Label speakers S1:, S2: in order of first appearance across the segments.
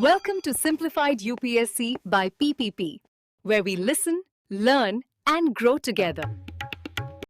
S1: Welcome to Simplified UPSC by PPP, where we listen, learn, and grow together.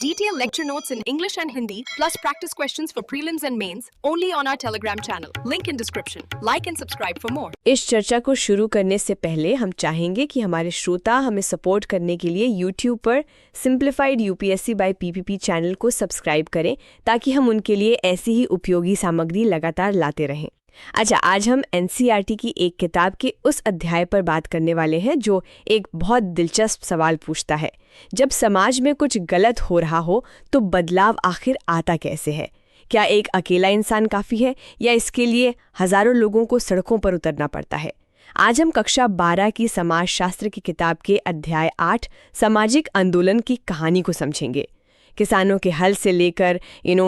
S1: Detailed lecture notes in English and Hindi, plus practice questions for prelims and mains, only on our Telegram channel. Link in description. Like and subscribe for more.
S2: इस चर्चा को शुरू करने से पहले हम चाहेंगे कि हमारे श्रोता हमें सपोर्ट करने के लिए YouTube पर simplified UPSC by PPP channel को सब्सक्राइब करें ताकि हम उनके लिए ऐसी ही उपयोगी सामग्री लगातार लाते रहें। अच्छा, आज हम एनसीईआरटी की एक किताब के उस अध्याय पर बात करने वाले हैं जो एक बहुत दिलचस्प सवाल पूछता है। जब समाज में कुछ गलत हो रहा हो तो बदलाव आखिर आता कैसे है? क्या एक अकेला इंसान काफ़ी है या इसके लिए हजारों लोगों को सड़कों पर उतरना पड़ता है? आज हम कक्षा 12 की समाजशास्त्र की किताब के अध्याय 8 सामाजिक आंदोलन की कहानी को समझेंगे। किसानों के हल से लेकर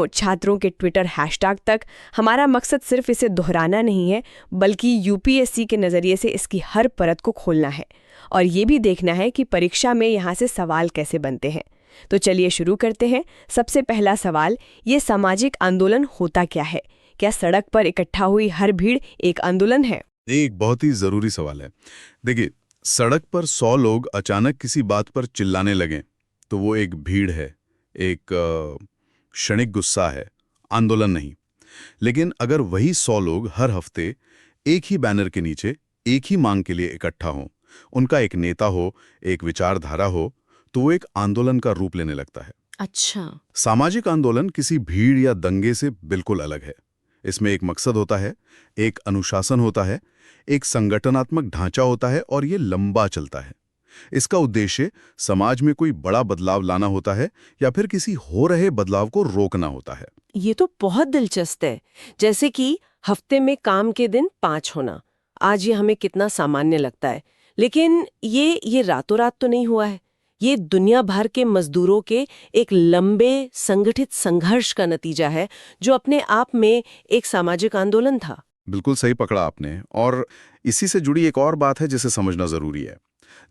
S2: छात्रों के ट्विटर हैशटैग तक हमारा मकसद सिर्फ इसे दोहराना नहीं है, बल्कि यूपीएससी के नज़रिए से इसकी हर परत को खोलना है और ये भी देखना है कि परीक्षा में यहाँ से सवाल कैसे बनते हैं। तो चलिए शुरू करते हैं। सबसे पहला सवाल, ये सामाजिक आंदोलन होता क्या है? क्या सड़क पर इकट्ठा हुई हर भीड़ एक आंदोलन है?
S3: एक बहुत ही जरूरी सवाल है। देखिए, सड़क पर 100 लोग अचानक किसी बात पर चिल्लाने लगें तो वो एक भीड़ है, एक क्षणिक गुस्सा है, आंदोलन नहीं। लेकिन अगर वही 100 लोग हर हफ्ते एक ही बैनर के नीचे एक ही मांग के लिए इकट्ठा हों, उनका एक नेता हो, एक विचारधारा हो, तो वो एक आंदोलन का रूप लेने लगता है।
S2: अच्छा,
S3: सामाजिक आंदोलन किसी भीड़ या दंगे से बिल्कुल अलग है। इसमें एक मकसद होता है, एक अनुशासन होता है, एक संगठनात्मक ढांचा होता है और ये लंबा चलता है। इसका उद्देश्य समाज में कोई बड़ा बदलाव लाना होता है या फिर किसी हो रहे बदलाव को रोकना होता है।
S2: ये तो बहुत दिलचस्प है। जैसे कि हफ्ते में काम के दिन 5 होना, आज ये हमें कितना सामान्य लगता है, लेकिन ये रातों रात तो नहीं हुआ है। ये दुनिया भर के मजदूरों के एक लंबे संगठित संघर्ष का नतीजा है जो अपने आप में एक सामाजिक आंदोलन था।
S3: बिल्कुल सही पकड़ा आपने। और इसी से जुड़ी एक और बात है जिसे समझना जरूरी है।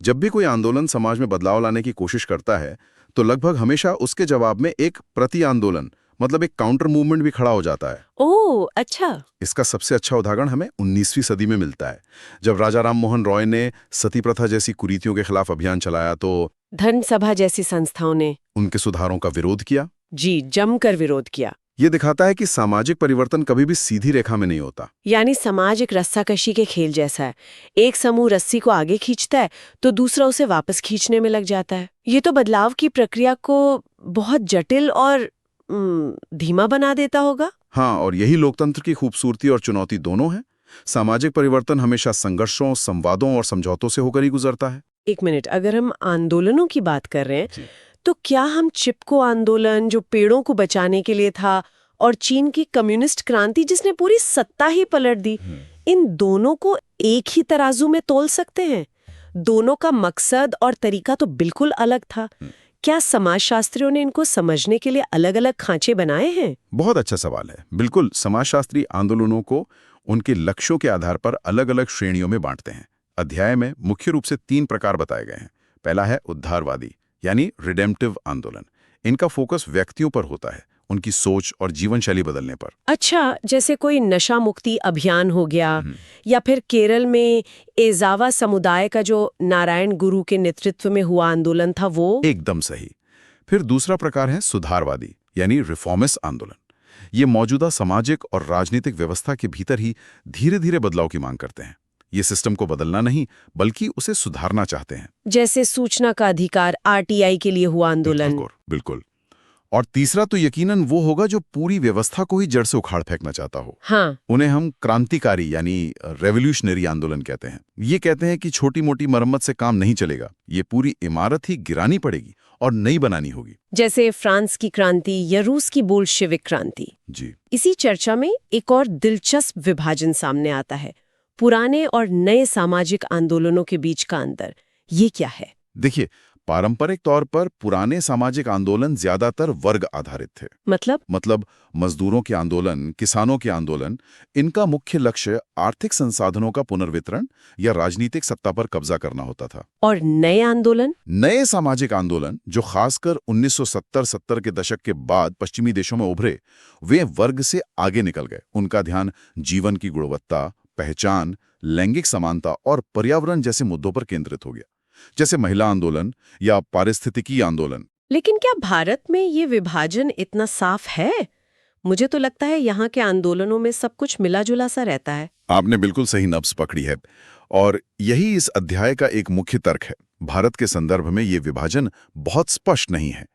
S3: जब भी कोई आंदोलन समाज में बदलाव लाने की कोशिश करता है तो लगभग हमेशा उसके जवाब में एक प्रति आंदोलन, मतलब एक काउंटर मूवमेंट भी खड़ा हो जाता है।
S2: ओह, अच्छा।
S3: इसका सबसे अच्छा उदाहरण हमें 19वीं सदी में मिलता है, जब राजा राम मोहन रॉय ने सती प्रथा जैसी कुरीतियों के खिलाफ अभियान चलाया तो
S2: धर्म सभा जैसी संस्थाओं ने
S3: उनके सुधारों का विरोध किया।
S2: जी, जमकर विरोध किया।
S3: ये दिखाता है कि सामाजिक परिवर्तन कभी भी सीधी रेखा में नहीं होता।
S2: यानी समाज एक रस्साकशी के खेल जैसा है। एक समूह रस्सी को आगे खींचता है तो दूसरा उसे वापस खींचने में लग जाता है। ये तो बदलाव की प्रक्रिया को बहुत जटिल और धीमा बना देता होगा।
S3: हाँ, और यही लोकतंत्र की खूबसूरती और चुनौती दोनों है। सामाजिक परिवर्तन हमेशा संघर्षों, संवादों और समझौतों से होकर ही गुजरता है।
S2: एक मिनट, अगर हम आंदोलनों की बात कर रहे हैं तो क्या हम चिपको आंदोलन जो पेड़ों को बचाने के लिए था और चीन की कम्युनिस्ट क्रांति जिसने पूरी सत्ता ही पलट दी, इन दोनों को एक ही तराजू में तोल सकते हैं? दोनों का मकसद और तरीका तो बिल्कुल अलग था। क्या समाजशास्त्रियों ने इनको समझने के लिए अलग-अलग खांचे बनाए हैं?
S3: बहुत अच्छा सवाल है। बिल्कुल, समाजशास्त्री आंदोलनों को उनके लक्ष्यों के आधार पर अलग-अलग श्रेणियों में बांटते हैं। अध्याय में मुख्य रूप से 3 प्रकार बताए गए हैं। पहला है उद्धारवादी, यानी रिडेम्पटिव आंदोलन। इनका फोकस व्यक्तियों पर होता है, उनकी सोच और जीवन शैली बदलने पर।
S2: अच्छा, जैसे कोई नशा मुक्ति अभियान हो गया, या फिर केरल में एजावा समुदाय का जो नारायण गुरु के नेतृत्व में हुआ आंदोलन था वो।
S3: एकदम सही। फिर दूसरा प्रकार है सुधारवादी, यानी रिफॉर्मिस्ट आंदोलन। ये मौजूदा सामाजिक और राजनीतिक व्यवस्था के भीतर ही धीरे धीरे बदलाव की मांग करते हैं। ये सिस्टम को बदलना नहीं, बल्कि उसे सुधारना चाहते हैं।
S2: जैसे सूचना का अधिकार, आरटीआई के लिए हुआ आंदोलन।
S3: बिल्कुल। और तीसरा तो यकीनन वो होगा जो पूरी व्यवस्था को ही जड़ से उखाड़ फेंकना चाहता हो।
S2: हाँ।
S3: उन्हें हम क्रांतिकारी यानी रेवोल्यूशनरी आंदोलन कहते हैं। ये कहते हैं कि छोटी मोटी मरम्मत से काम नहीं चलेगा, ये पूरी इमारत ही गिरानी पड़ेगी और नई बनानी होगी।
S2: जैसे फ्रांस की क्रांति या रूस की बोल्शेविक क्रांति।
S3: जी।
S2: इसी चर्चा में एक और दिलचस्प विभाजन सामने आता है, पुराने और नए सामाजिक आंदोलनों के बीच का अंतर। ये क्या है?
S3: देखिए, पारंपरिक तौर पर पुराने सामाजिक आंदोलन ज्यादातर वर्ग आधारित थे। मतलब मजदूरों के आंदोलन, किसानों के आंदोलन, इनका मुख्य लक्ष्य आर्थिक संसाधनों का पुनर्वितरण या राजनीतिक सत्ता पर कब्जा करना होता था।
S2: और नए
S3: सामाजिक आंदोलन जो खासकर 1970 के दशक के बाद पश्चिमी देशों में उभरे, वे वर्ग से आगे निकल गए। उनका ध्यान जीवन की गुणवत्ता,
S4: पहचान, लैंगिक समानता और पर्यावरण जैसे मुद्दों पर केंद्रित हो गया, जैसे महिला आंदोलन या पारिस्थितिकी आंदोलन।
S2: लेकिन क्या भारत में ये विभाजन इतना साफ है? मुझे तो लगता है यहाँ के आंदोलनों में सब कुछ मिला-जुला सा रहता है।
S4: आपने बिल्कुल सही नब्ज पकड़ी है, और यही इस अध्याय का एक मुख्य तर्क है। भारत के संदर्भ में ये विभाजन बहुत स्पष्ट नहीं है।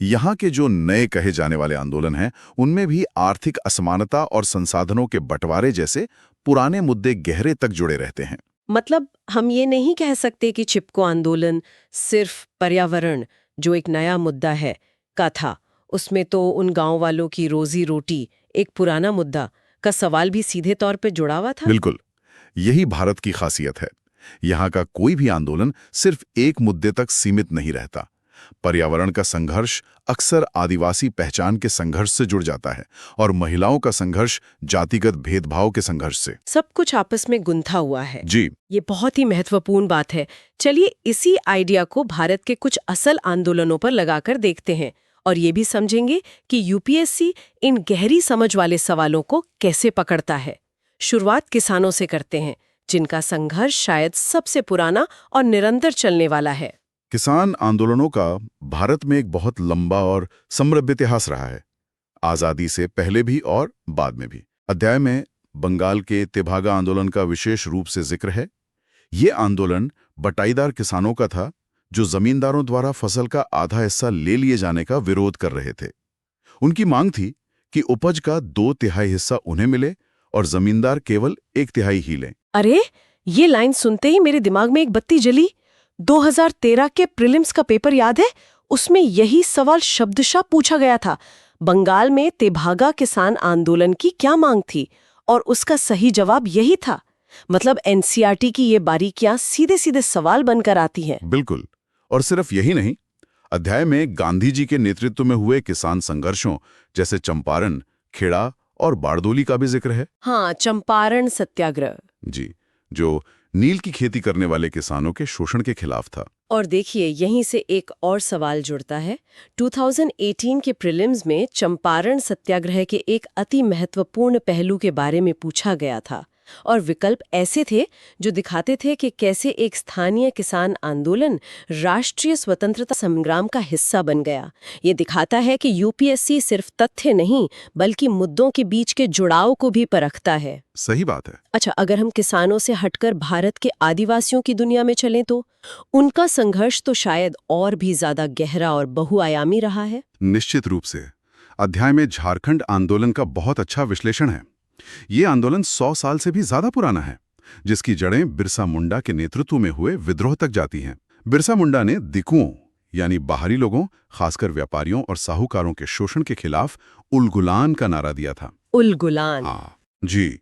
S4: यहाँ के जो नए कहे जाने वाले आंदोलन हैं, उनमें भी आर्थिक असमानता और संसाधनों के बंटवारे जैसे पुराने मुद्दे गहरे तक जुड़े रहते हैं।
S2: मतलब हम ये नहीं कह सकते कि चिपको आंदोलन सिर्फ पर्यावरण, जो एक नया मुद्दा है, का था। उसमें तो उन गांव वालों की रोजी रोटी, एक पुराना मुद्दा का सवाल भी सीधे तौर पे जुड़ा हुआ था।
S4: बिल्कुल, यही भारत की खासियत है। यहाँ का कोई भी आंदोलन सिर्फ एक मुद्दे तक सीमित नहीं रहता। पर्यावरण का संघर्ष अक्सर आदिवासी पहचान के संघर्ष से जुड़ जाता है, और महिलाओं का संघर्ष जातिगत भेदभाव के संघर्ष से।
S2: सब कुछ आपस में गुंथा हुआ है।
S4: जी,
S2: ये बहुत ही महत्वपूर्ण बात है। चलिए इसी आइडिया को भारत के कुछ असल आंदोलनों पर लगाकर देखते हैं, और ये भी समझेंगे कि यूपीएससी इन गहरी समझ वाले सवालों को कैसे पकड़ता है। शुरुआत किसानों से करते हैं, जिनका संघर्ष शायद सबसे पुराना और निरंतर चलने वाला है।
S4: किसान आंदोलनों का भारत में एक बहुत लंबा और समृद्ध इतिहास रहा है, आजादी से पहले भी और बाद में भी। अध्याय में बंगाल के तेभागा आंदोलन का विशेष रूप से जिक्र है। ये आंदोलन बटाईदार किसानों का था, जो जमींदारों द्वारा फसल का आधा हिस्सा ले लिए जाने का विरोध कर रहे थे। उनकी मांग थी कि उपज का 2/3 हिस्सा उन्हें मिले और जमींदार केवल 1/3 ही लें।
S2: अरे, ये लाइन सुनते ही मेरे दिमाग में एक बत्ती जली। 2013 के प्रीलिम्स का पेपर याद है? उसमें यही सवाल शब्दशः पूछा गया था। बंगाल में तेभागा किसान आंदोलन की क्या मांग थी, और उसका सही जवाब यही था। मतलब एनसीईआरटी की ये बारीकियां सीधे सीधे सवाल बनकर आती हैं।
S4: बिल्कुल, और सिर्फ यही नहीं, अध्याय में गांधी जी के नेतृत्व में हुए किसान संघर्षों जैसे चंपारण, खेड़ा और बारदोली का भी जिक्र है।
S2: हाँ, चंपारण सत्याग्रह।
S4: जी, जो नील की खेती करने वाले किसानों के शोषण के खिलाफ था।
S2: और देखिए, यहीं से एक और सवाल जुड़ता है। 2018 के प्रीलिम्स में चंपारण सत्याग्रह के एक अति महत्वपूर्ण पहलू के बारे में पूछा गया था, और विकल्प ऐसे थे जो दिखाते थे कि कैसे एक स्थानीय किसान आंदोलन राष्ट्रीय स्वतंत्रता संग्राम का हिस्सा बन गया। ये दिखाता है कि यूपीएससी सिर्फ तथ्य नहीं, बल्कि मुद्दों के बीच के जुड़ाव को भी परखता है।
S4: सही बात है।
S2: अच्छा, अगर हम किसानों से हटकर भारत के आदिवासियों की दुनिया में चलें तो उनका संघर्ष तो शायद और भी ज्यादा गहरा और बहुआयामी रहा है।
S4: निश्चित रूप से। अध्याय में झारखंड आंदोलन का बहुत अच्छा विश्लेषण है। ये आंदोलन 100 साल से भी ज्यादा पुराना है, जिसकी जड़ें बिरसा मुंडा के नेतृत्व में हुए विद्रोह तक जाती हैं। बिरसा मुंडा ने दिकुओं यानी बाहरी लोगों, खासकर व्यापारियों और साहूकारों के शोषण के खिलाफ उलगुलान का नारा दिया था।
S2: उलगुलान?
S4: हाँ जी,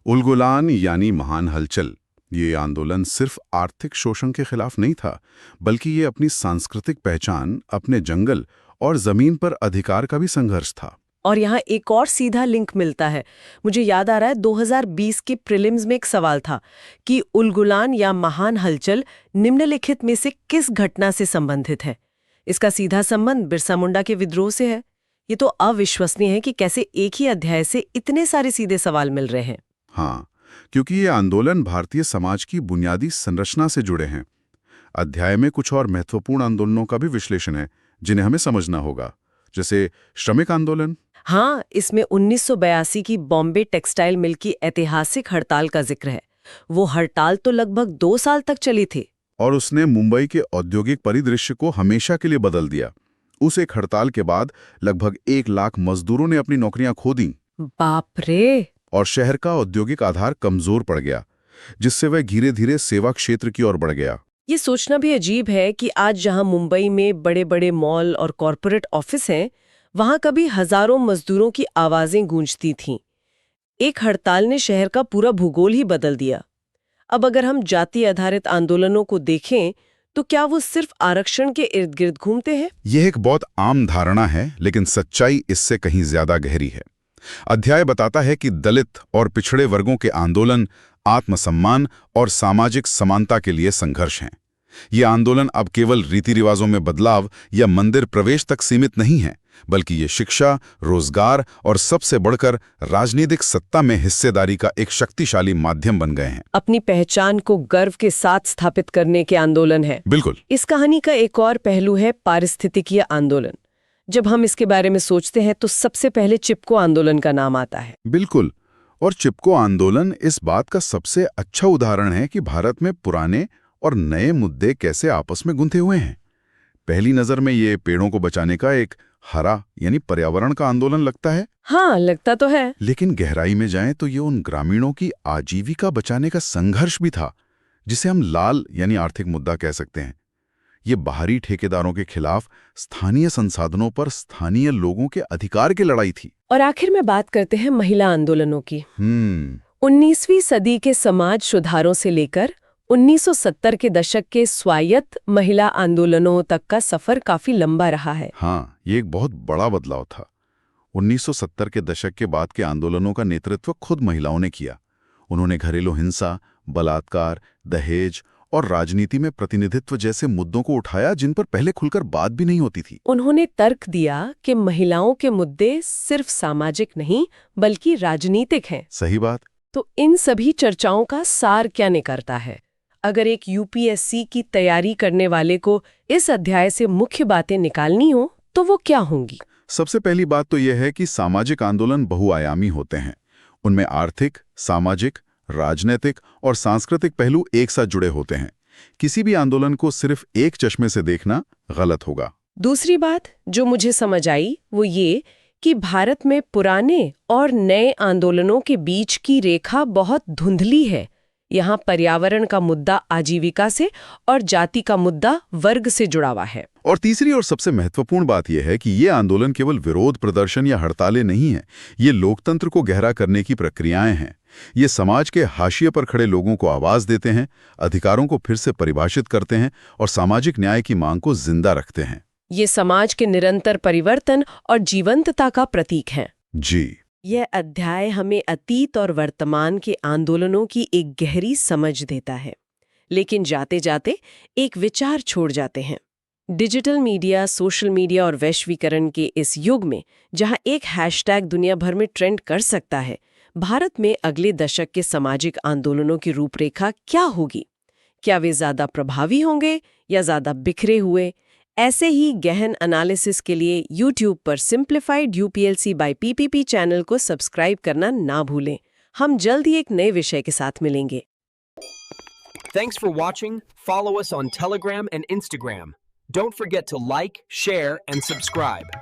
S4: उलगुलान यानी महान हलचल। ये आंदोलन सिर्फ आर्थिक शोषण के खिलाफ नहीं था, बल्कि ये अपनी सांस्कृतिक पहचान, अपने जंगल और जमीन पर अधिकार का भी संघर्ष था।
S2: और यहाँ एक और सीधा लिंक मिलता है। मुझे याद आ रहा है 2020 के प्रीलिम्स में एक सवाल था कि उलगुलान या महान हलचल निम्नलिखित में से किस घटना से संबंधित है। इसका सीधा संबंध बिरसा मुंडा के विद्रोह से है। ये तो अविश्वसनीय है कि कैसे एक ही अध्याय से इतने सारे सीधे सवाल मिल रहे हैं।
S4: हाँ, क्योंकि ये आंदोलन भारतीय समाज की बुनियादी संरचना से जुड़े हैं। अध्याय में कुछ और महत्वपूर्ण आंदोलनों का भी विश्लेषण है, जिन्हें हमें समझना होगा, जैसे श्रमिक आंदोलन।
S2: हाँ, इसमें 1982 की बॉम्बे टेक्सटाइल मिल की ऐतिहासिक हड़ताल का जिक्र है। वो हड़ताल तो लगभग 2 साल तक चली थी,
S4: और उसने मुंबई के औद्योगिक परिदृश्य को हमेशा के लिए बदल दिया। उस एक हड़ताल के बाद लगभग 1 लाख मजदूरों ने अपनी नौकरियां खो दी।
S2: बाप रे!
S4: और शहर का औद्योगिक आधार कमजोर पड़ गया, जिससे वह धीरे धीरे सेवा क्षेत्र की ओर बढ़ गया।
S2: ये सोचना भी अजीब है कि आज जहां मुंबई में बड़े बड़े मॉल और कॉरपोरेट ऑफिस हैं, वहां कभी हजारों मजदूरों की आवाजें गूंजती थीं। एक हड़ताल ने शहर का पूरा भूगोल ही बदल दिया। अब अगर हम जाति आधारित आंदोलनों को देखें, तो क्या वो सिर्फ आरक्षण के इर्द गिर्द घूमते हैं?
S4: यह एक बहुत आम धारणा है, लेकिन सच्चाई इससे कहीं ज्यादा गहरी है। अध्याय बताता है कि दलित और पिछड़े वर्गों के आंदोलन आत्मसम्मान और सामाजिक समानता के लिए संघर्ष हैं। ये आंदोलन अब केवल रीति रिवाजों में बदलाव या मंदिर प्रवेश तक सीमित नहीं है, बल्कि ये शिक्षा, रोजगार और सबसे बढ़कर राजनीतिक सत्ता में हिस्सेदारी का एक शक्तिशाली माध्यम बन गए हैं।
S2: अपनी पहचान को गर्व के साथ स्थापित करने के आंदोलन है।
S4: बिल्कुल।
S2: इस कहानी का एक और पहलू है पारिस्थितिकीय आंदोलन। जब हम इसके बारे में सोचते हैं तो सबसे पहले चिपको आंदोलन का नाम आता है।
S4: बिल्कुल। और चिपको आंदोलन इस बात का सबसे अच्छा उदाहरण है कि भारत में पुराने और नए मुद्दे कैसे आपस में गुंथे हुए हैं। पहली नजर में ये पेड़ों को बचाने का एक हरा यानी पर्यावरण का आंदोलन लगता है।
S2: हाँ, लगता तो है।
S4: लेकिन गहराई में जाएं तो ये उन ग्रामीणों की आजीविका बचाने का संघर्ष भी था, जिसे हम लाल यानी आर्थिक मुद्दा कह सकते हैं। ये बाहरी ठेकेदारों के खिलाफ स्थानीय संसाधनों पर स्थानीय लोगों के अधिकार की लड़ाई थी।
S2: और आखिर में बात करते हैं महिला आंदोलनों की। 19वीं सदी के समाज सुधारों से लेकर 1970 के दशक के स्वायत्त महिला आंदोलनों तक का सफर काफी लंबा रहा है।
S4: हाँ, ये एक बहुत बड़ा बदलाव था। 1970 के दशक के बाद के आंदोलनों का नेतृत्व खुद महिलाओं ने किया। उन्होंने घरेलू हिंसा, बलात्कार, दहेज और राजनीति में प्रतिनिधित्व जैसे मुद्दों को उठाया, जिन पर पहले खुलकर बात भी नहीं होती थी।
S2: उन्होंने तर्क दिया कि महिलाओं के मुद्दे सिर्फ सामाजिक नहीं बल्कि राजनीतिक हैं।
S4: सही बात।
S2: तो इन सभी चर्चाओं का सार क्या निकलता है? अगर एक यूपीएससी की तैयारी करने वाले को इस अध्याय से मुख्य बातें निकालनी हो तो वो क्या होंगी?
S4: सबसे पहली बात तो यह है कि सामाजिक आंदोलन बहुआयामी होते हैं। उनमें आर्थिक, सामाजिक, राजनीतिक और सांस्कृतिक पहलू एक साथ जुड़े होते हैं। किसी भी आंदोलन को सिर्फ एक चश्मे से देखना गलत होगा।
S2: दूसरी बात जो मुझे समझ आई वो ये कि भारत में पुराने और नए आंदोलनों के बीच की रेखा बहुत धुंधली है। यहाँ पर्यावरण का मुद्दा आजीविका से और जाति का मुद्दा वर्ग से जुड़ा हुआ है।
S4: और तीसरी और सबसे महत्वपूर्ण बात यह है कि ये आंदोलन केवल विरोध प्रदर्शन या हड़तालें नहीं हैं। ये लोकतंत्र को गहरा करने की प्रक्रियाएं हैं। ये समाज के हाशिए पर खड़े लोगों को आवाज देते हैं, अधिकारों को फिर से परिभाषित करते हैं और सामाजिक न्याय की मांग को जिंदा रखते हैं।
S2: ये समाज के निरंतर परिवर्तन और जीवंतता का प्रतीक है।
S4: जी।
S2: यह अध्याय हमें अतीत और वर्तमान के आंदोलनों की एक गहरी समझ देता है, लेकिन जाते जाते एक विचार छोड़ जाते हैं। डिजिटल मीडिया, सोशल मीडिया और वैश्वीकरण के इस युग में जहां एक हैशटैग दुनिया भर में ट्रेंड कर सकता है, भारत में अगले दशक के सामाजिक आंदोलनों की रूपरेखा क्या होगी? क्या वे ज्यादा प्रभावी होंगे या ज्यादा बिखरे हुए? ऐसे ही गहन एनालिसिस के लिए YouTube पर simplified UPSC by PPP channel को सब्सक्राइब करना ना भूलें। हम जल्द ही एक नए विषय के साथ मिलेंगे।
S5: Thanks for watching. Follow us on Telegram and Instagram. Don't forget to like, share, and subscribe.